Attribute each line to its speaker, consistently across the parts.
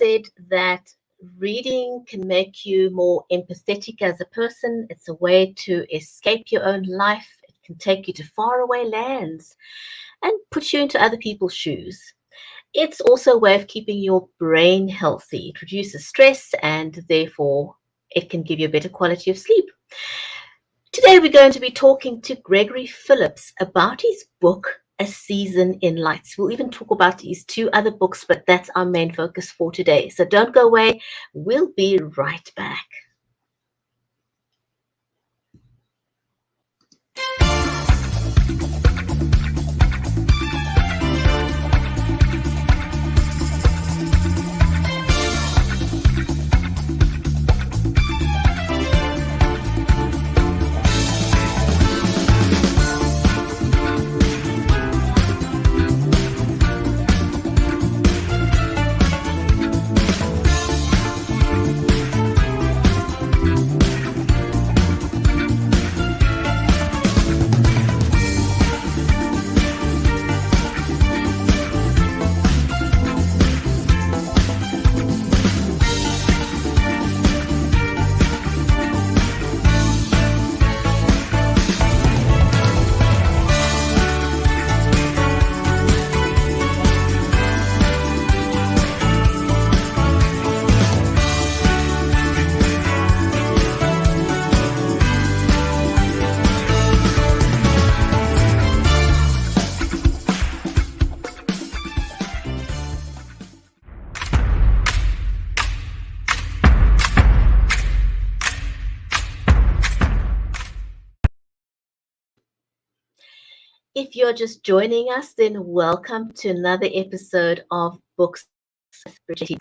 Speaker 1: said that reading can make you more empathetic as a person. It's a way to escape your own life. It can take you to faraway lands and put you into other people's shoes. It's also a way of keeping your brain healthy. It reduces stress and therefore it can give you a better quality of sleep. Today we're going to be talking to Gregory Phillips about his book, A Season in Lights. We'll even talk about his two other books, but that's our main focus for today. So don't go away. We'll be right back. If you're just joining us, then welcome to another episode of Books with Bridgetti.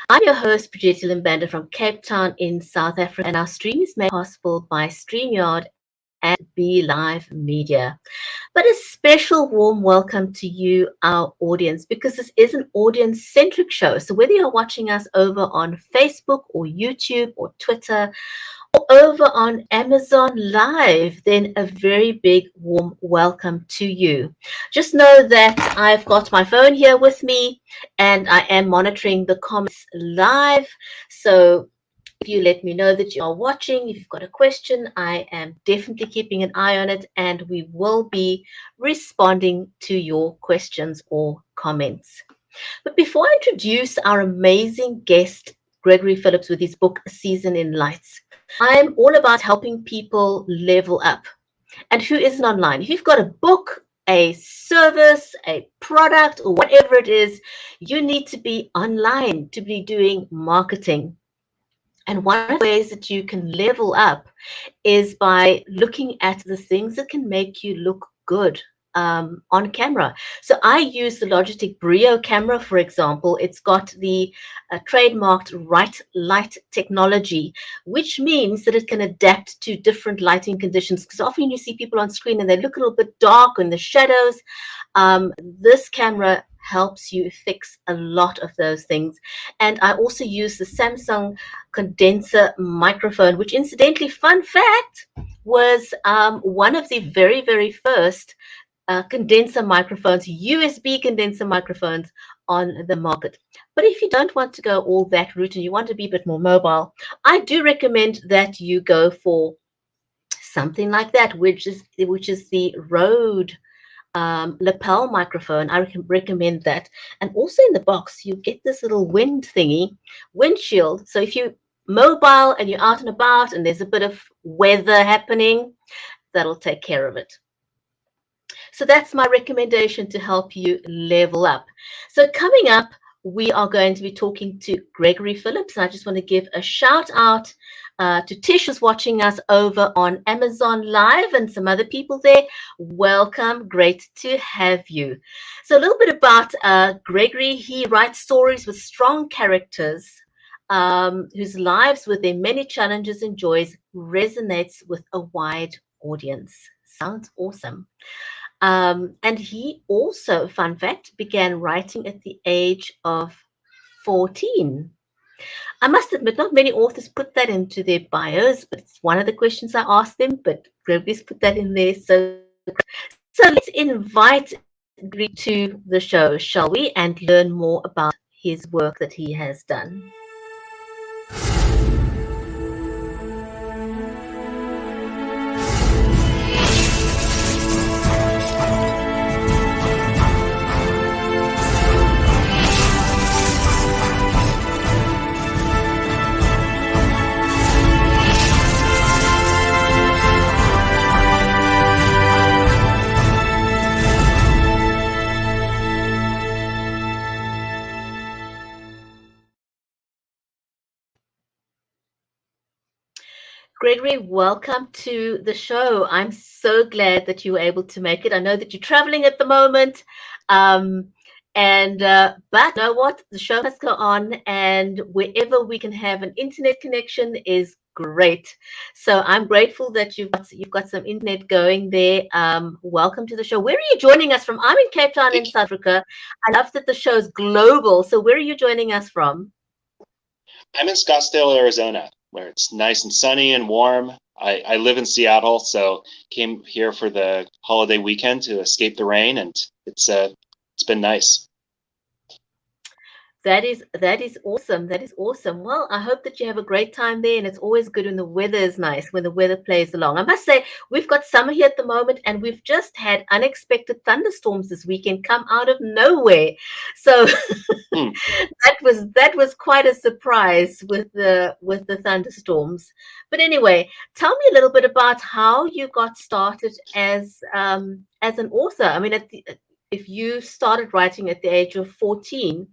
Speaker 1: I'm your host, Bridgetti Limbanda from Cape Town in South Africa, and our stream is made possible by StreamYard and Be Live Media. But a special warm welcome to you, our audience, because this is an audience-centric show. So whether you're watching us over on Facebook or YouTube or Twitter, or over on Amazon Live, then a very big warm welcome to you. Just know that I've got my phone here with me and I am monitoring the comments live. So if you let me know that you are watching, if you've got a question, I am definitely keeping an eye on it and we will be responding to your questions or comments. But before I introduce our amazing guest, Gregory Phillips, with his book, A Season in Lights, I'm all about helping people level up. And who isn't online? If you've got a book, a service, a product, or whatever it is, you need to be online to be doing marketing. And one of the ways that you can level up is by looking at the things that can make you look good on camera. So I use the Logitech Brio camera, for example. It's got the trademarked right light technology, which means that it can adapt to different lighting conditions. Because often you see people on screen and they look a little bit dark in the shadows. This camera helps you fix a lot of those things. And I also use the Samsung condenser microphone, which incidentally, fun fact, was one of the very, very first condenser microphones, USB condenser microphones on the market. But if you don't want to go all that route and you want to be a bit more mobile, I do recommend that you go for something like that, which is the Rode lapel microphone. I recommend that. And also in the box, you get this little windshield. So if you're mobile and you're out and about and there's a bit of weather happening, that'll take care of it. So that's my recommendation to help you level up. So coming up, we are going to be talking to Gregory Phillips. And I just want to give a shout out to Tish, who's watching us over on Amazon Live, and some other people there. Welcome. Great to have you. So a little bit about Gregory. He writes stories with strong characters whose lives, with their many challenges and joys, resonates with a wide audience. Sounds awesome. And he also, fun fact, began writing at the age of 14. I must admit, not many authors put that into their bios, but it's one of the questions I asked them, but Gregory's put that in there. So let's invite Gregory to the show, shall we, and learn more about his work that he has done. Gregory, welcome to the show. I'm so glad that you were able to make it. I know that you're traveling at the moment, but you know what? The show must go on, and wherever we can have an internet connection is great. So I'm grateful that you've got some internet going there. Welcome to the show. Where are you joining us from? I'm in Cape Town in South Africa. I love that the show's global. So where are you joining us from?
Speaker 2: I'm in Scottsdale, Arizona, where it's nice and sunny and warm. I live in Seattle, so came here for the holiday weekend to escape the rain, and it's been nice.
Speaker 1: That is awesome. That is awesome. Well, I hope that you have a great time there, and it's always good when the weather is nice, when the weather plays along. I must say, we've got summer here at the moment, and we've just had unexpected thunderstorms this weekend come out of nowhere. So that was quite a surprise with the thunderstorms. But anyway, tell me a little bit about how you got started as an author. I mean, if you started writing at the age of 14,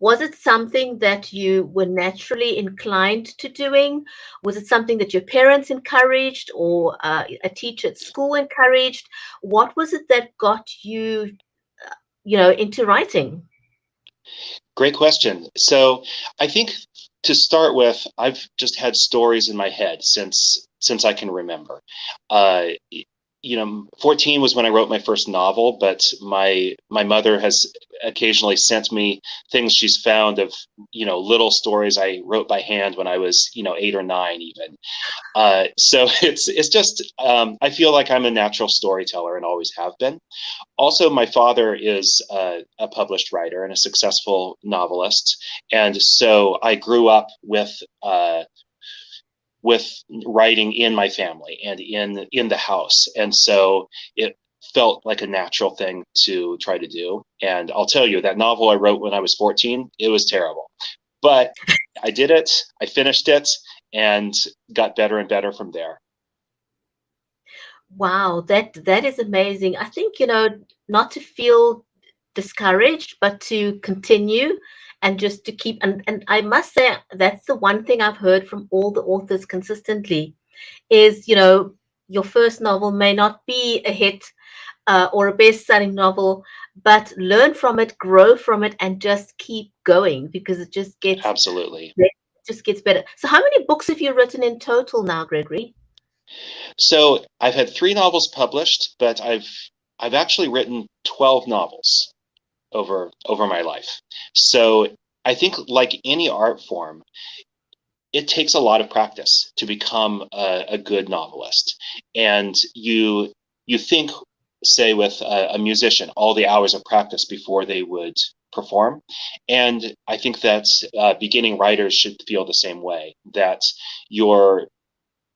Speaker 1: was it something that you were naturally inclined to doing? Was it something that your parents encouraged or a teacher at school encouraged? What was it that got you, into writing?
Speaker 2: Great question. So I think to start with, I've just had stories in my head since I can remember. 14 was when I wrote my first novel, but my mother has occasionally sent me things she's found of, little stories I wrote by hand when I was, 8 or 9 even. So it's just, I feel like I'm a natural storyteller and always have been. Also, my father is a published writer and a successful novelist. And so I grew up with writing in my family and in the house. And so it felt like a natural thing to try to do. And I'll tell you, that novel I wrote when I was 14, it was terrible. But I did it, I finished it, and got better and better from there.
Speaker 1: Wow, that is amazing. I think, not to feel discouraged, but to continue and just to keep and I must say that's the one thing I've heard from all the authors consistently is, your first novel may not be a hit or a best-selling novel, but learn from it, grow from it, and just keep going because it just gets
Speaker 2: Absolutely.
Speaker 1: it just gets better. So how many books have you written in total now, Gregory?
Speaker 2: So I've had 3 novels published, but I've actually written 12 novels over my life. So I think, like any art form, it takes a lot of practice to become a good novelist. And you think, say, with a musician, all the hours of practice before they would perform. And I think that beginning writers should feel the same way, that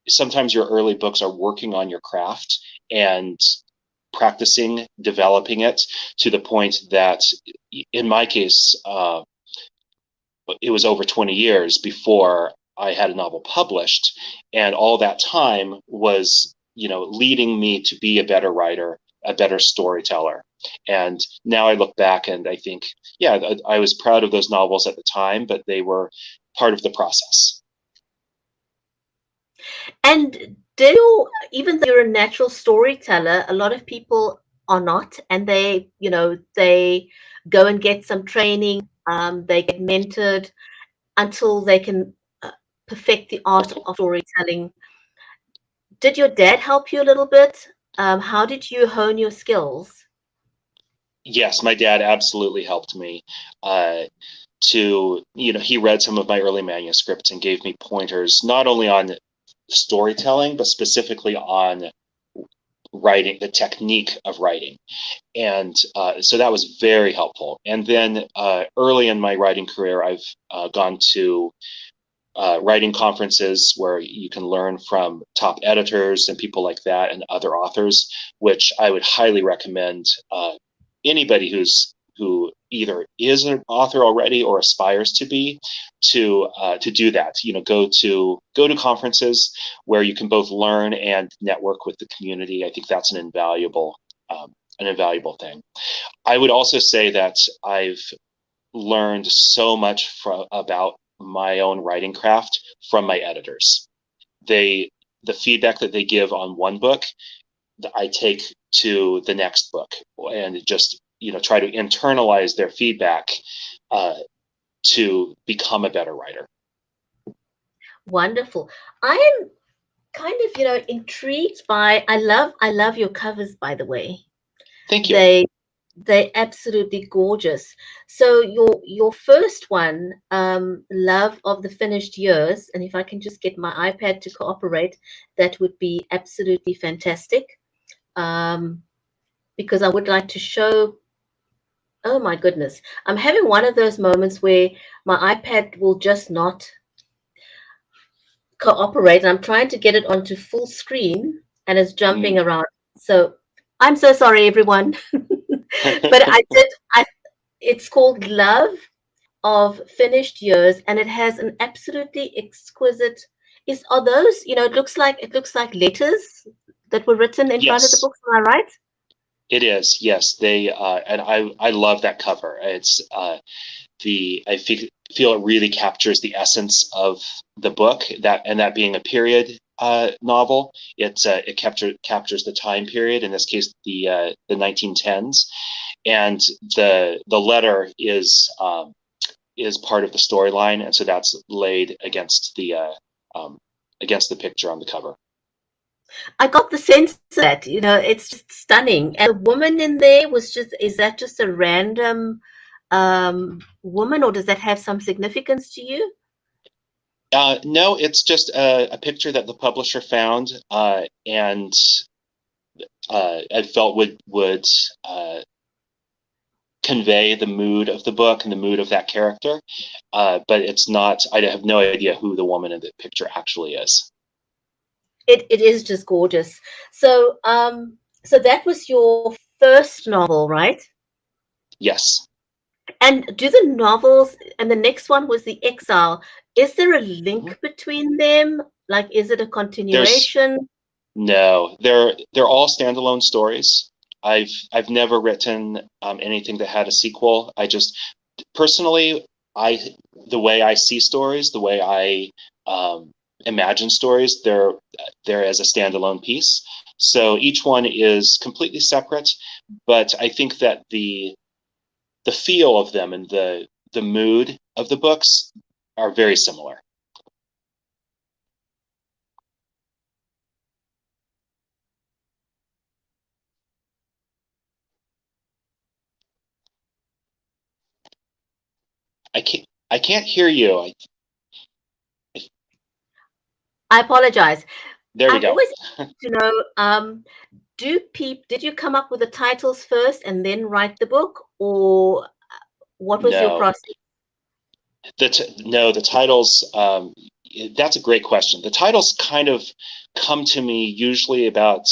Speaker 2: sometimes your early books are working on your craft and practicing, developing it to the point that, in my case, it was over 20 years before I had a novel published. And all that time was, leading me to be a better writer, a better storyteller. And now I look back and I think, yeah, I was proud of those novels at the time, but they were part of the process.
Speaker 1: And even though you're a natural storyteller, a lot of people are not, and they go and get some training, they get mentored until they can perfect the art of storytelling. Did your dad help you a little bit? How did you hone your skills?
Speaker 2: Yes, my dad absolutely helped me. He read some of my early manuscripts and gave me pointers, not only on storytelling, but specifically on writing, the technique of writing. And so that was very helpful. And then early in my writing career, I've gone to writing conferences where you can learn from top editors and people like that and other authors, which I would highly recommend anybody who either is an author already or aspires to be, to do that. Go to conferences where you can both learn and network with the community. I think that's an invaluable thing. I would also say that I've learned so much about my own writing craft from my editors. The feedback that they give on one book, I take to the next book, and just try to internalize their feedback to become a better writer.
Speaker 1: Wonderful. I am kind of intrigued by. I love your covers, by the way.
Speaker 2: Thank you.
Speaker 1: They're absolutely gorgeous. So your first one, Love of the Finished Years, and if I can just get my iPad to cooperate, that would be absolutely fantastic. Because I would like to show. Oh my goodness, I'm having one of those moments where my iPad will just not cooperate, and I'm trying to get it onto full screen, and it's jumping around. So I'm so sorry, everyone. But it's called Love of Finished Years, and it has an absolutely exquisite. Are those? It looks like letters that were written in front of the books. Am I right?
Speaker 2: It is, yes. They and I love that cover. It's I feel it really captures the essence of the book, that being a period novel. It captures the time period, in this case the 1910s, and the letter is part of the storyline, and so that's laid against the picture on the cover.
Speaker 1: I got the sense that it's just stunning, and the woman in there is that just a random woman, or does that have some significance to you?
Speaker 2: No, it's just a picture that the publisher found, and I felt would convey the mood of the book and the mood of that character, but it's not. I have no idea who the woman in the picture actually is.
Speaker 1: It is just gorgeous. So so that was your first novel, right?
Speaker 2: Yes.
Speaker 1: And do the novels, and the next one was the Exile, is there a link between them? Like, is it a continuation?
Speaker 2: No, they're all standalone stories. I've never written anything that had a sequel. I just personally, the way I see stories, the way I imagine stories, they're as a standalone piece. So each one is completely separate, but I think that the feel of them and the mood of the books are very similar. I can't hear you.
Speaker 1: I apologize.
Speaker 2: There we
Speaker 1: I'm
Speaker 2: go.
Speaker 1: always to know, did you come up with the titles first and then write the book, or what was your process?
Speaker 2: The titles, that's a great question. The titles kind of come to me usually about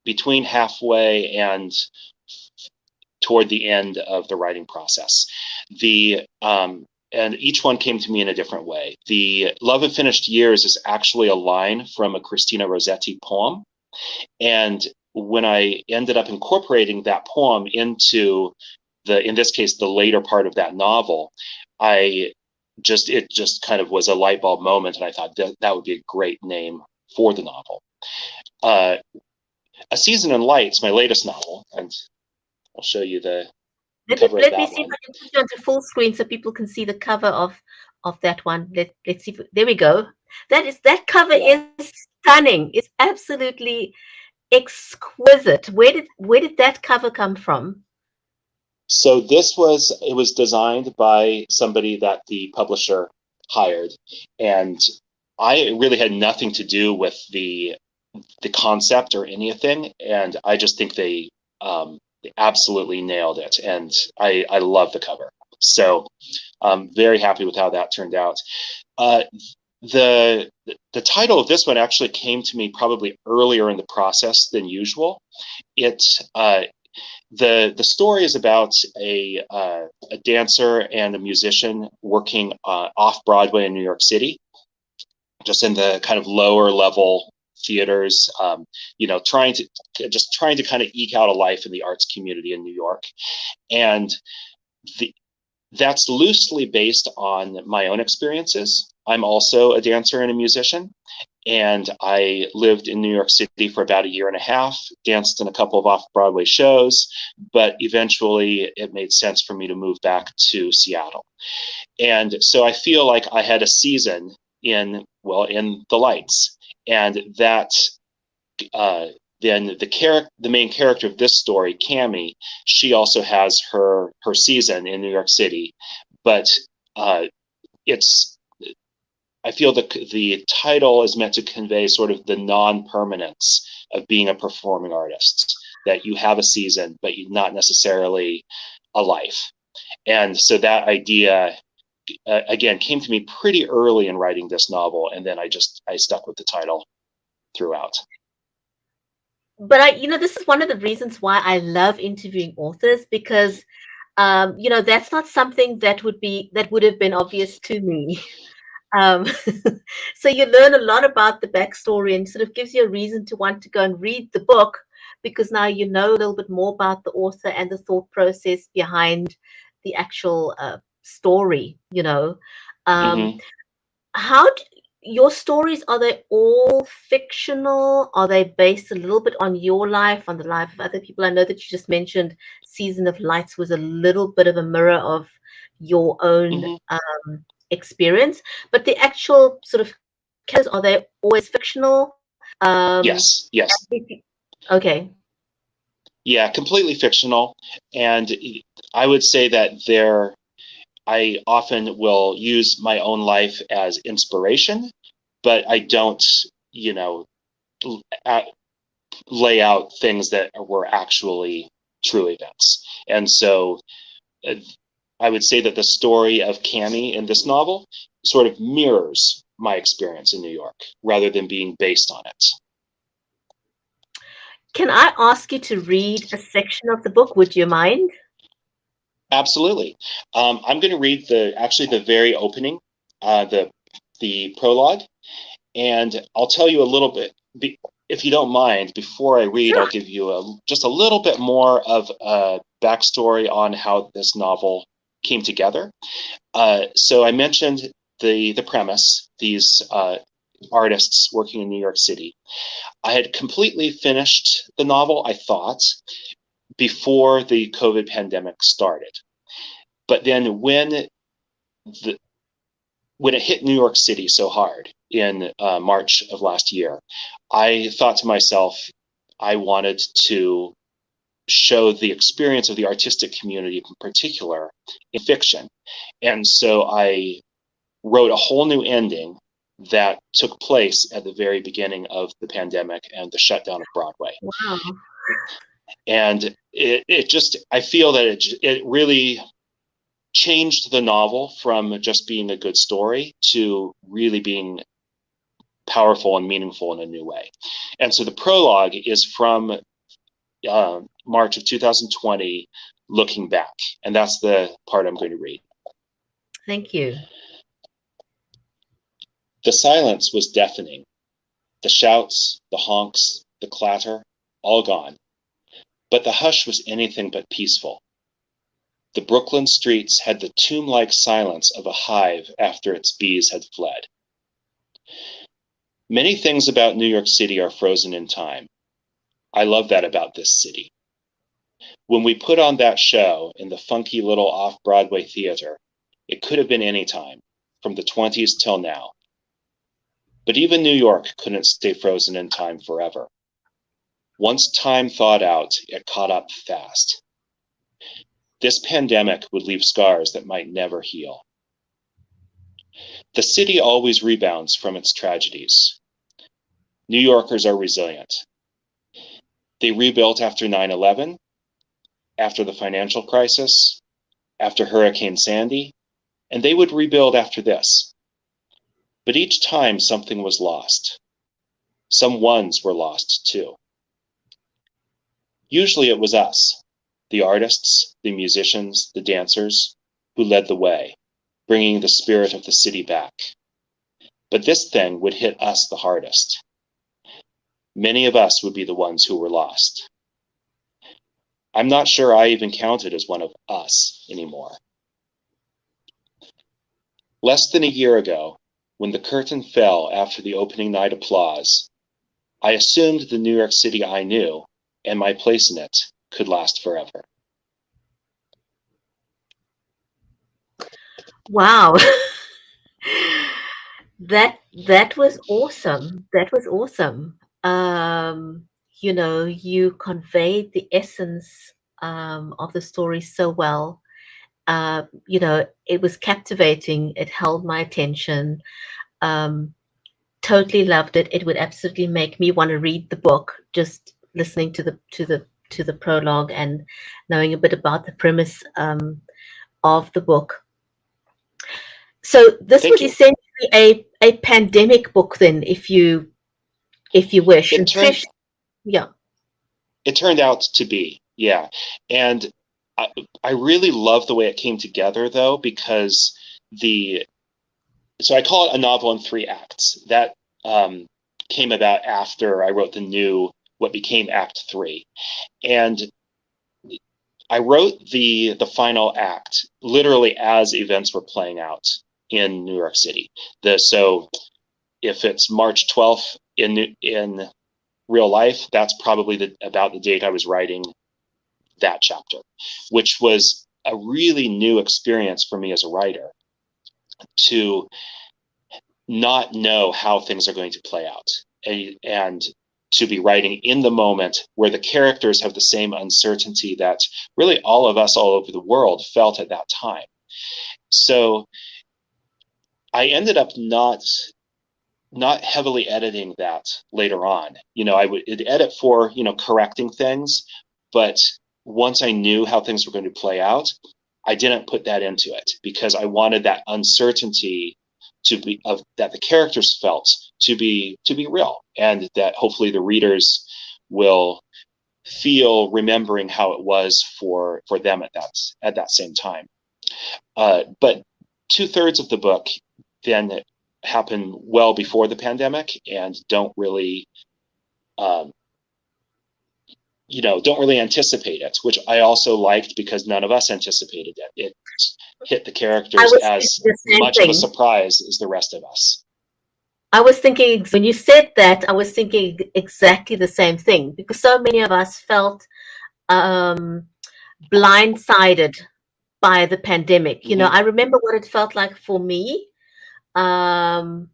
Speaker 2: between halfway and toward the end of the writing process. And each one came to me in a different way. The Love of Finished Years is actually a line from a Christina Rossetti poem. And when I ended up incorporating that poem into in this case, the later part of that novel, it just kind of was a light bulb moment. And I thought that would be a great name for the novel. A Season in Light's my latest novel, and I'll show you the cover of that one.
Speaker 1: Let me see if I can put you onto full screen so people can see the cover of that one. Let's see. There we go. That cover is stunning. It's absolutely exquisite. Where did that cover come from?
Speaker 2: So it was designed by somebody that the publisher hired, and I really had nothing to do with the the concept or anything, and I just think they absolutely nailed it, and I love the cover. So I'm very happy with how that turned out. Uh, the the title of this one actually came to me probably earlier in the process than usual. It the story is about a dancer and a musician working off Broadway in New York City, just in the kind of lower level theaters, trying to kind of eke out a life in the arts community in New York. And the, that's loosely based on my own experiences. I'm also a dancer and a musician, and I lived in New York City for about a year and a half, danced in a couple of off-Broadway shows, but eventually it made sense for me to move back to Seattle. And so I feel like I had a season in the lights, and that then the main character of this story, Cammie, she also has her season in New York City, but it's I feel that the title is meant to convey sort of the non-permanence of being a performing artist, that you have a season, but you're not necessarily a life. And so that idea, again, came to me pretty early in writing this novel, and then I stuck with the title throughout.
Speaker 1: But this is one of the reasons why I love interviewing authors, because that's not something that would have been obvious to me. Um, so you learn a lot about the backstory, and sort of gives you a reason to want to go and read the book, because now you know a little bit more about the author and the thought process behind the actual story.
Speaker 2: Mm-hmm.
Speaker 1: How do, your stories, are they all fictional? Are they based a little bit on your life, on the life of other people? I know that you just mentioned Season of Lights was a little bit of a mirror of your own
Speaker 2: Mm-hmm.
Speaker 1: experience, but the actual sort of characters, are they always fictional?
Speaker 2: Yes.
Speaker 1: Okay.
Speaker 2: Yeah, completely fictional. And I would say that I often will use my own life as inspiration, but I don't, you know, lay out things that were actually true events. And so uh, I would say that the story of Cammie in this novel sort of mirrors my experience in New York rather than being based on it.
Speaker 1: Can I ask you to read a section of the book? Would you mind?
Speaker 2: Absolutely. I'm going to read the very opening, the prologue, and I'll tell you a little bit. If you don't mind, before I read, I'll
Speaker 1: Sure.
Speaker 2: give you just a little bit more of a backstory on how this novel came together. So I mentioned the premise, these artists working in New York City. I had completely finished the novel, I thought, before the COVID pandemic started. But then the when it hit New York City so hard in March of last year, I thought to myself, I wanted to show the experience of the artistic community in particular in fiction. And so I wrote a whole new ending that took place at the very beginning of the pandemic and the shutdown of Broadway.
Speaker 1: Wow.
Speaker 2: And I feel that it really changed the novel from just being a good story to really being powerful and meaningful in a new way. And so the prologue is from March of 2020, looking back. And that's the part I'm going to read.
Speaker 1: Thank you.
Speaker 2: The silence was deafening. The shouts, the honks, the clatter, all gone. But the hush was anything but peaceful. The Brooklyn streets had the tomb-like silence of a hive after its bees had fled. Many things about New York City are frozen in time. I love that about this city. When we put on that show in the funky little off-Broadway theater, it could have been any time, from the 20s till now. But even New York couldn't stay frozen in time forever. Once time thawed out, it caught up fast. This pandemic would leave scars that might never heal. The city always rebounds from its tragedies. New Yorkers are resilient. They rebuilt after 9/11, after the financial crisis, after Hurricane Sandy, and they would rebuild after this. But each time something was lost. Some ones were lost too. Usually it was us, the artists, the musicians, the dancers, who led the way, bringing the spirit of the city back. But this thing would hit us the hardest. Many of us would be the ones who were lost. I'm not sure I even counted as one of us anymore. Less than a year ago, when the curtain fell after the opening night applause, I assumed the New York City I knew and my place in it could last forever.
Speaker 1: Wow. That was awesome. That was awesome. You know, you conveyed the essence of the story so well. You know, it was captivating. It held my attention. Um, totally loved it. It would absolutely make me want to read the book, just listening to the prologue and knowing a bit about the premise of the book. So this
Speaker 2: Thank
Speaker 1: was
Speaker 2: you.
Speaker 1: essentially a pandemic book then, if you wish.
Speaker 2: It
Speaker 1: And
Speaker 2: turned
Speaker 1: Trish, yeah.
Speaker 2: it turned out to be, yeah. And I really love the way it came together though, because so I call it a novel in 3 acts. That came about after I wrote what became Act 3. And I wrote the final act literally as events were playing out in New York City. So if it's March 12th in real life, that's probably about the date I was writing that chapter, which was a really new experience for me as a writer, to not know how things are going to play out, and to be writing in the moment where the characters have the same uncertainty that really all of us all over the world felt at that time. So I ended up not heavily editing that later on. I would edit for, correcting things, but once I knew how things were going to play out, I didn't put that into it because I wanted that uncertainty that the characters felt to be real, and that hopefully the readers will feel remembering how it was for them at that same time. But 2/3 of the book then happen well before the pandemic and don't really anticipate it, which I also liked because none of us anticipated it. It hit the
Speaker 1: I
Speaker 2: characters
Speaker 1: was thinking
Speaker 2: as
Speaker 1: the same
Speaker 2: much of a
Speaker 1: thing.
Speaker 2: surprise as the rest of us.
Speaker 1: I was thinking when you said that, I was thinking exactly the same thing because so many of us felt um, blindsided by the pandemic. You know,
Speaker 2: Mm-hmm.
Speaker 1: I remember what it felt like for me. Um,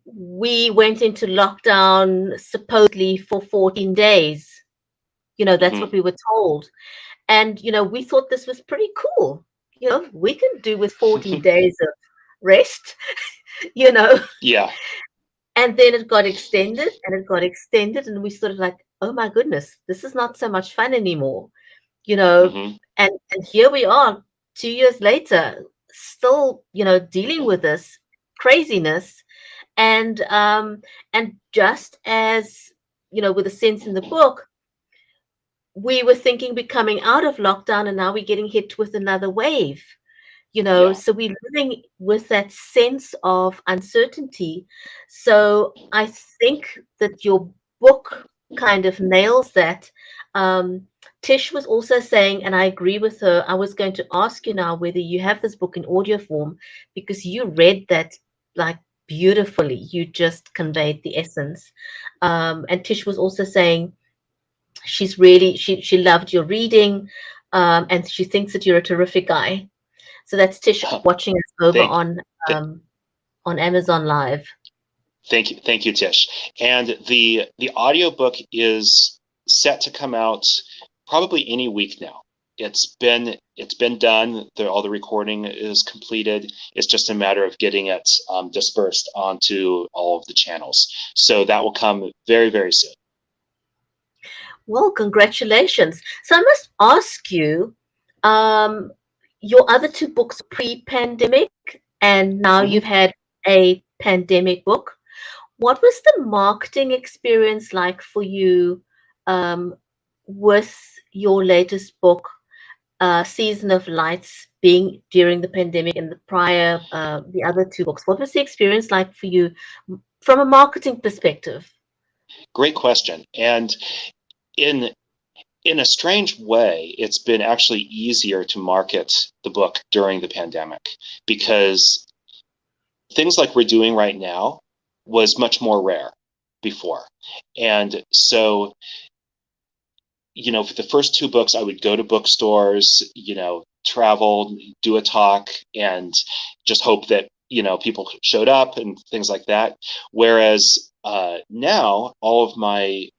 Speaker 1: we went into lockdown supposedly for 14 days. You know, that's what
Speaker 2: Mm-hmm.
Speaker 1: we were told. And, you know, we thought this was pretty cool. You know, we can do with 14 days of rest, you know.
Speaker 2: Yeah.
Speaker 1: And then it got extended and it got extended. And we sort of like, oh my goodness, this is not so much fun anymore, you know.
Speaker 2: Mm-hmm.
Speaker 1: And here we are 2 years later, still, you know, dealing with this craziness. And just as, you know, with the sense in the book, we were thinking we're coming out of lockdown and now we're getting hit with another wave, you know,
Speaker 2: Yeah.
Speaker 1: so we're living with that sense of uncertainty. So I think that your book kind of nails that. um, Tish was also saying, and I agree with her, I was going to ask you now whether you have this book in audio form because you read that like beautifully. You just conveyed the essence. And Tish was also saying she loved your reading, and she thinks that you're a terrific guy. So that's Tish watching us over
Speaker 2: Thank, th-
Speaker 1: on Amazon Live.
Speaker 2: thank you, Tish. And the audiobook is set to come out probably any week now. it's been done. All the recording is completed. It's just a matter of getting it dispersed onto all of the channels. So that will come very, very soon.
Speaker 1: Well, congratulations. So I must ask you, um, your other two books pre-pandemic, and now
Speaker 2: Mm-hmm.
Speaker 1: you've had a pandemic book. What was the marketing experience like for you um, with your latest book, Season of Lights, being during the pandemic, and the prior, the other two books? What was the experience like for you from a marketing perspective?
Speaker 2: Great question. And in in a strange way, it's been actually easier to market the book during the pandemic because things like we're doing right now was much more rare before. And so, for the first two books, I would go to bookstores, travel, do a talk, and just hope that, people showed up and things like that. Whereas now, all of my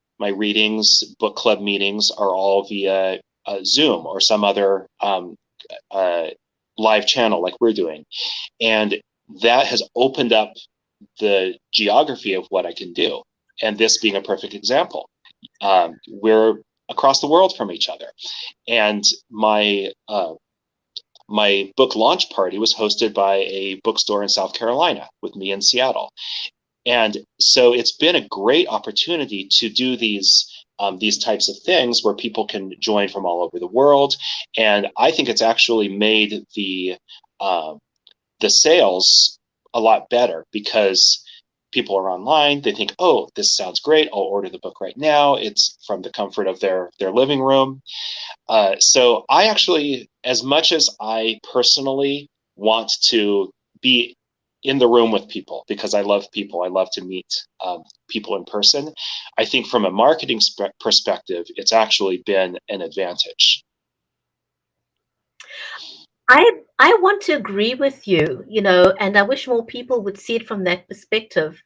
Speaker 2: readings, book club meetings are all via Zoom or some other uh, live channel like we're doing. And that has opened up the geography of what I can do. And this being a perfect example. We're across the world from each other. And my book launch party was hosted by a bookstore in South Carolina with me in Seattle. And so it's been a great opportunity to do these types of things where people can join from all over the world. And I think it's actually made the sales a lot better because people are online. They think, oh, this sounds great. I'll order the book right now. It's from the comfort of their living room. So I actually, as much as I personally want to be in the room with people because I love people, I love to meet people in person. I think from a marketing perspective, it's actually been an advantage.
Speaker 1: I want to agree with you, and I wish more people would see it from that perspective,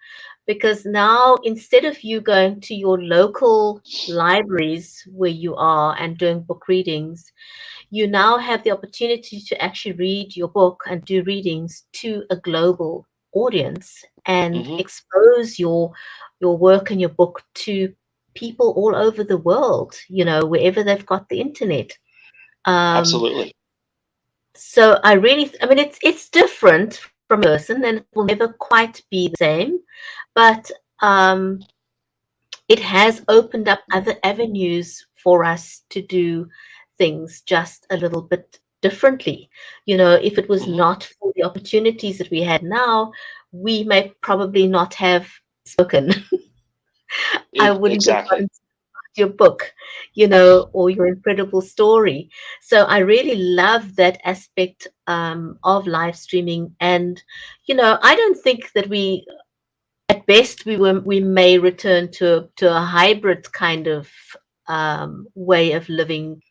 Speaker 1: because now instead of you going to your local libraries where you are and doing book readings, you now have the opportunity to actually read your book and do readings to a global audience and
Speaker 2: Mm-hmm.
Speaker 1: expose your work and your book to people all over the world, wherever they've got the internet. Um,
Speaker 2: Absolutely.
Speaker 1: so I mean, it's different from person, and it will never quite be the same, but um, it has opened up other avenues for us to do things just a little bit differently. If it was
Speaker 2: Mm-hmm.
Speaker 1: not for the opportunities that we had now, we may probably not have spoken. I wouldn't have
Speaker 2: Exactly.
Speaker 1: gotten your book, or your incredible story. So I really love that aspect of live streaming. And, I don't think that at best, we may return to a hybrid kind of way of living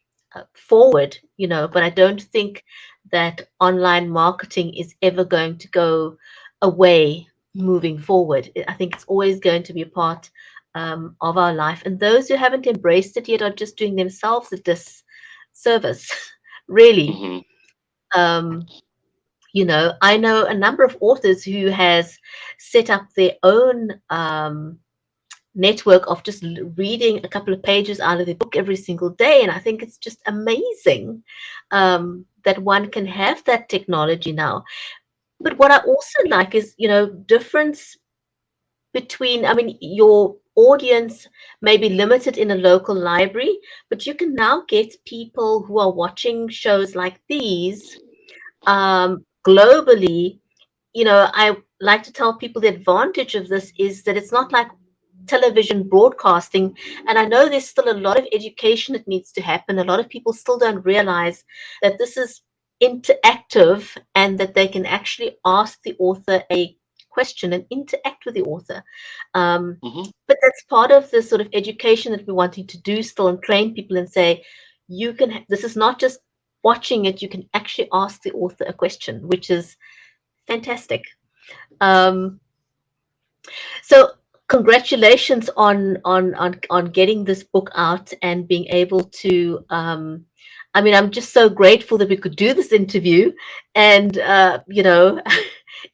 Speaker 1: forward, but I don't think that online marketing is ever going to go away moving forward. I think it's always going to be a part of our life. And those who haven't embraced it yet are just doing themselves a disservice, really.
Speaker 2: Mm-hmm.
Speaker 1: Um, I know a number of authors who has set up their own network of just reading a couple of pages out of the book every single day. And I think it's just amazing that one can have that technology now. But what I also like is, difference between, I mean, your audience may be limited in a local library, but you can now get people who are watching shows like these globally. I like to tell people the advantage of this is that it's not like television broadcasting. And I know there's still a lot of education that needs to happen. A lot of people still don't realize that this is interactive and that they can actually ask the author a question and interact with the author. Um,
Speaker 2: Mm-hmm.
Speaker 1: but that's part of the sort of education that we're wanting to do still, and train people and say, this is not just watching it, you can actually ask the author a question, which is fantastic. Um, so congratulations on getting this book out and being able to I mean, I'm just so grateful that we could do this interview, and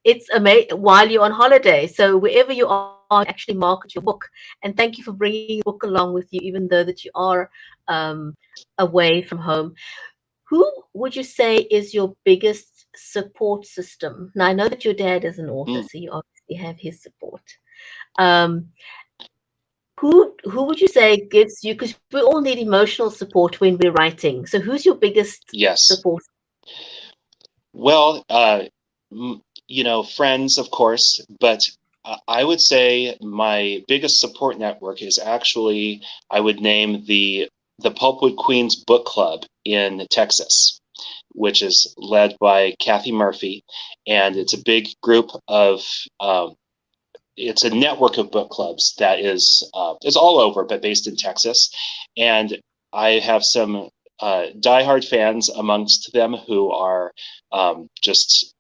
Speaker 1: it's amazing while you're on holiday. So wherever you are, actually market your book, and thank you for bringing your book along with you, even though that you are um, away from home. Who would you say is your biggest support system? Now I know that your dad is an author,
Speaker 2: Mm,
Speaker 1: so you obviously have his support. Um, who would you say gives you, because we all need emotional support when we're writing. So who's your biggest
Speaker 2: yes.
Speaker 1: support?
Speaker 2: Well, friends, of course, but I would say my biggest support network is actually, I would name the Pulpwood Queens Book Club in Texas, which is led by Kathy Murphy, and it's a big group of it's a network of book clubs that is all over, but based in Texas. And I have some diehard fans amongst them who are just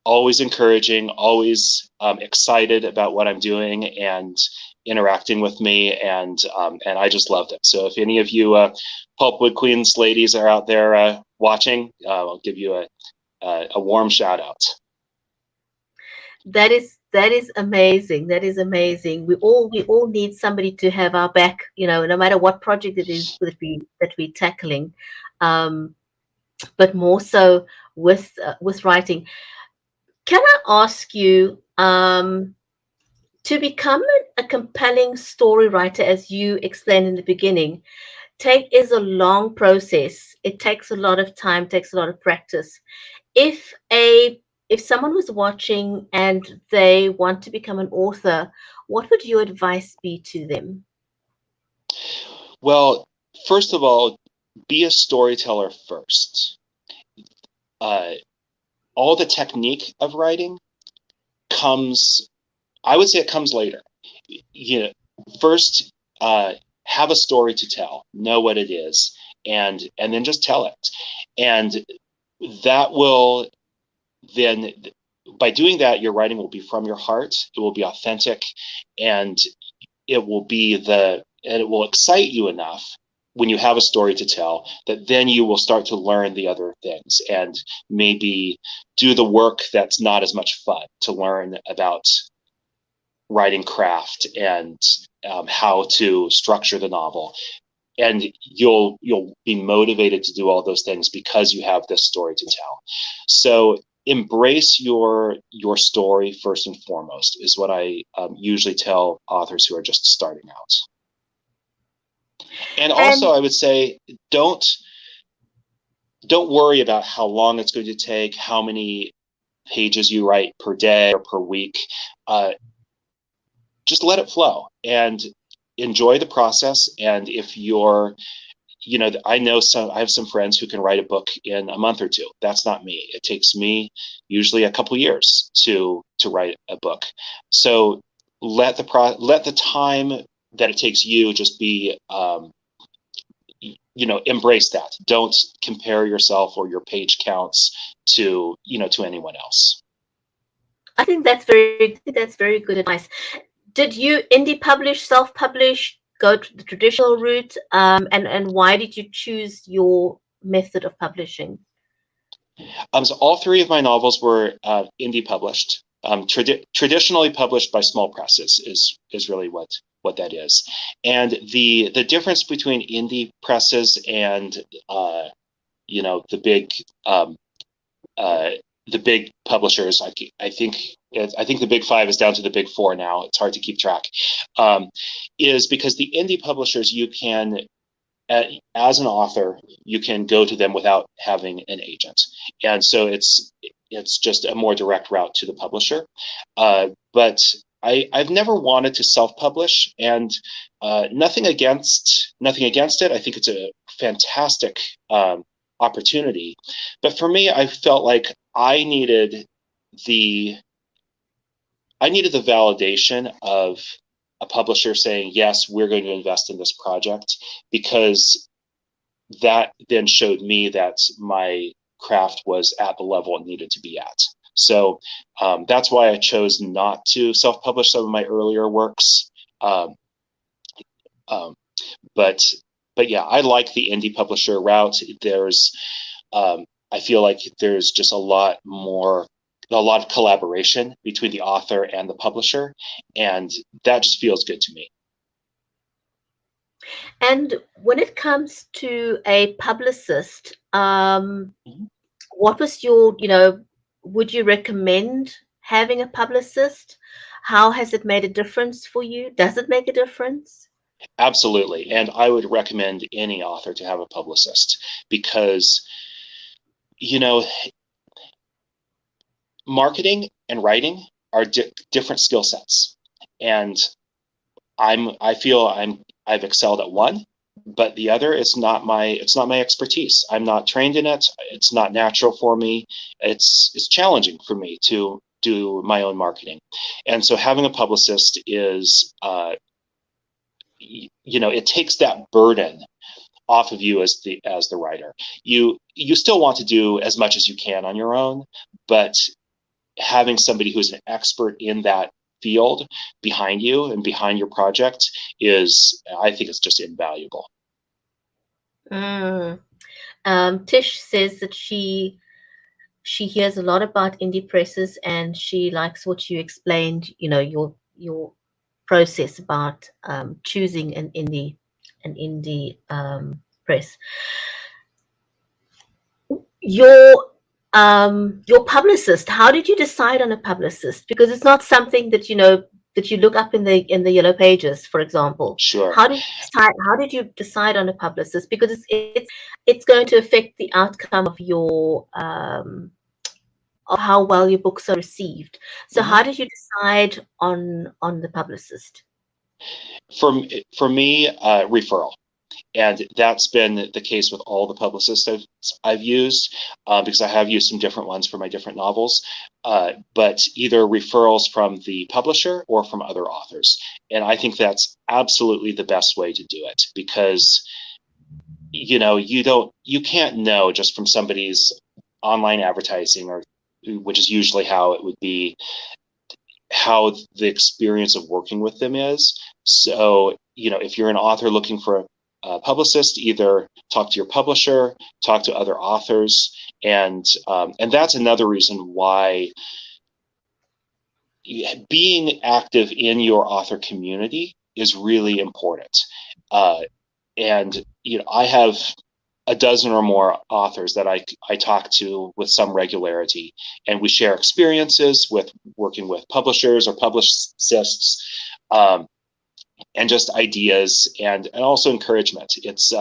Speaker 2: always encouraging, always excited about what I'm doing and interacting with me, and I just love them. So if any of you Pulpwood Queens ladies are out there watching, I'll give you a warm shout out.
Speaker 1: That is amazing. That is amazing. We all need somebody to have our back, no matter what project it is that we're tackling. Um, but more so with writing. Can I ask you, to become a compelling story writer, as you explained in the beginning, is a long process. It takes a lot of time, takes a lot of practice. If a if someone was watching and they want to become an author, what would your advice be to them?
Speaker 2: Well, first of all, be a storyteller first. Uh, all the technique of writing comes, I would say it comes later. You know, first, have a story to tell, know what it is, and then just tell it. And that will then, by doing that, your writing will be from your heart. It will be authentic, and it will excite you enough when you have a story to tell that then you will start to learn the other things and maybe do the work that's not as much fun, to learn about writing craft and how to structure the novel. And you'll be motivated to do all those things because you have this story to tell. So embrace your story first and foremost is what I usually tell authors who are just starting out. And also,
Speaker 1: And
Speaker 2: I would say don't don't worry about how long it's going to take, how many pages you write per day or per week. Uh, just let it flow and enjoy the process. And if you're, I have some friends who can write a book in a month or two. That's not me. It takes me usually a couple years to write a book. So let the time that it takes you just be embrace that. Don't compare yourself or your page counts to anyone else.
Speaker 1: I think that's very good advice. Did you indie publish, self-publish, go to the traditional route? And why did you choose your method of publishing?
Speaker 2: So all three of my novels were indie published. Traditionally published by small presses is really what that is. And the difference between indie presses and the big um, uh, the big publishers, I think the big five is down to the big four now. It's hard to keep track. Um, is because the indie publishers, you can, as an author, you can go to them without having an agent, and so it's just a more direct route to the publisher. But I've never wanted to self-publish, and nothing against it. I think it's a fantastic opportunity, but for me, I felt like the I needed the validation of a publisher saying, yes, we're going to invest in this project, because that then showed me that my craft was at the level it needed to be at. So that's why I chose not to self-publish some of my earlier works. Um, um, but yeah, I like the indie publisher route. There's I feel like there's just a lot of collaboration between the author and the publisher, and that just feels good to me.
Speaker 1: And when it comes to a publicist, what was your, would you recommend having a publicist? How has it made a difference for you? Does it make a difference?
Speaker 2: Absolutely. And I would recommend any author to have a publicist because, you know, marketing and writing are different skill sets. And I've excelled at one, but the other is not my expertise. I'm not trained in it. It's not natural for me. It's challenging for me to do my own marketing. And so having a publicist is it takes that burden off of you as the writer. You still want to do as much as you can on your own, but having somebody who's an expert in that field behind you and behind your project I think it's just invaluable.
Speaker 1: Tish says that she hears a lot about indie presses, and she likes what you explained, your process about choosing an indie press. Your publicist, how did you decide on a publicist? Because it's not something that that you look up in the yellow pages, for example.
Speaker 2: Sure.
Speaker 1: How did you decide on a publicist? Because it's going to affect the outcome of your of how well your books are received. So how did you decide on the publicist?
Speaker 2: For me, referral. And that's been the case with all the publicists I've used, because I have used some different ones for my different novels, but either referrals from the publisher or from other authors. And I think that's absolutely the best way to do it, because you can't know just from somebody's online advertising, or which is usually how it would be, how the experience of working with them is. So, if you're an author looking for a publicist, either talk to your publisher, talk to other authors, and that's another reason why being active in your author community is really important. And I have a dozen or more authors that I talk to with some regularity, and we share experiences with working with publishers or publicists, and just ideas and also encouragement. It's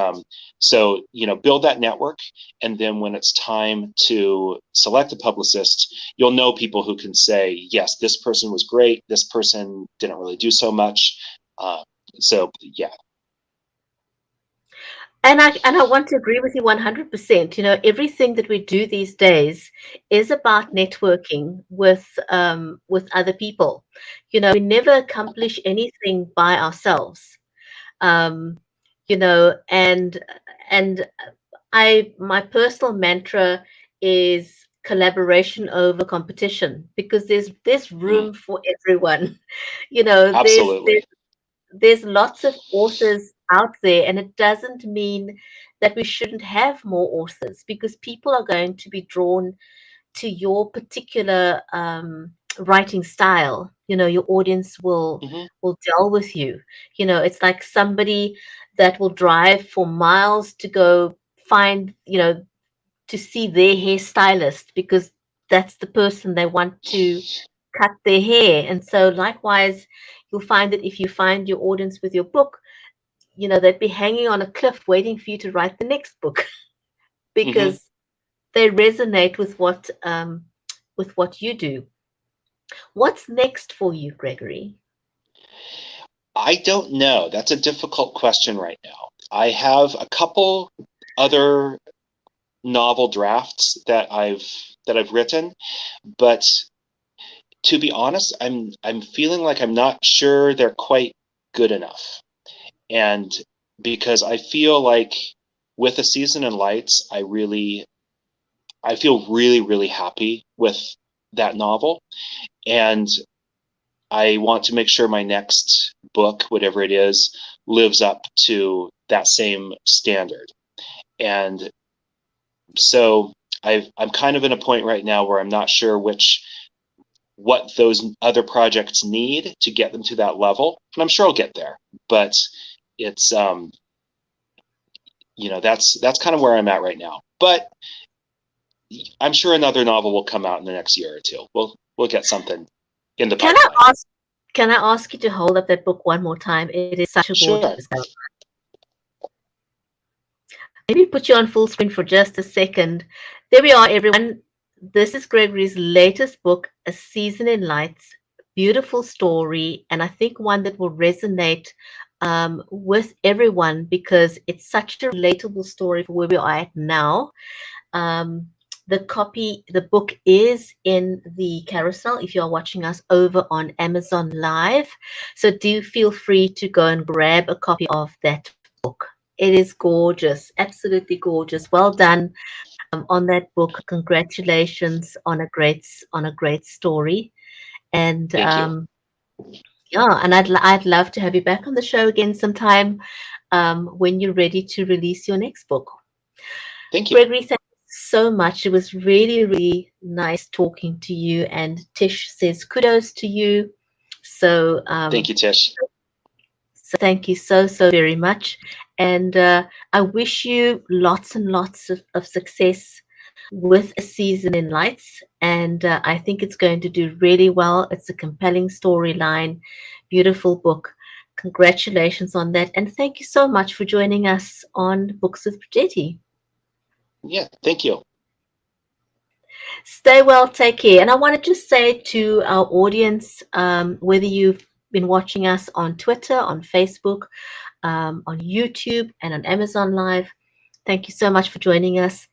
Speaker 2: so build that network, and then when it's time to select a publicist, you'll know people who can say, yes, this person was great, this person didn't really do so much. So yeah.
Speaker 1: And I want to agree with you 100%. Everything that we do these days is about networking with other people. We never accomplish anything by ourselves. Um, and my personal mantra is collaboration over competition, because there's room for everyone.
Speaker 2: Absolutely.
Speaker 1: There's lots of authors out there, and it doesn't mean that we shouldn't have more authors, because people are going to be drawn to your particular writing style. Your audience will gel with you. It's like somebody that will drive for miles to go find, to see their hairstylist, because that's the person they want to cut their hair. And so likewise, you'll find that if you find your audience with your book, they'd be hanging on a cliff waiting for you to write the next book because they resonate with what you do. What's next for you, Gregory?
Speaker 2: I don't know. That's a difficult question right now. I have a couple other novel drafts that I've written, but to be honest, I'm feeling like I'm not sure they're quite good enough. And because I feel like with A Season in Lights, I feel really, really happy with that novel. And I want to make sure my next book, whatever it is, lives up to that same standard. And so I'm kind of in a point right now where I'm not sure what those other projects need to get them to that level. And I'm sure I'll get there, but it's, that's kind of where I'm at right now. But I'm sure another novel will come out in the next year or two. We'll get something in the pipeline.
Speaker 1: Can I ask you to hold up that book one more time? It is such a gorgeous cover. Maybe put you on full screen for just a second. There we are, everyone. This is Gregory's latest book, A Season in Lights. Beautiful story, and I think one that will resonate with everyone because it's such a relatable story for where we are at now. The book is in the carousel if you're watching us over on Amazon Live. So do feel free to go and grab a copy of that book. It is gorgeous, absolutely gorgeous. Well done on that book. Congratulations on a great story. And
Speaker 2: Thank you.
Speaker 1: yeah, and I'd love to have you back on the show again sometime when you're ready to release your next book.
Speaker 2: Thank you.
Speaker 1: Gregory, thank you so much. It was really, really nice talking to you. And Tish says kudos to you. So
Speaker 2: thank you, Tish.
Speaker 1: So thank you so very much. And I wish you lots and lots of success with A Season in Lights. And I think it's going to do really well. It's a compelling storyline, beautiful book. Congratulations on that. And thank you so much for joining us on Books with Bridgetti.
Speaker 2: Yeah, thank you.
Speaker 1: Stay well, take care. And I want to just say to our audience, whether you've been watching us on Twitter, on Facebook, on YouTube, and on Amazon Live, thank you so much for joining us.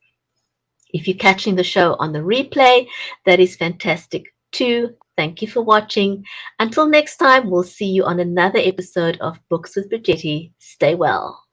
Speaker 1: If you're catching the show on the replay, that is fantastic too. Thank you for watching. Until next time, we'll see you on another episode of Books with Bridgetti. Stay well.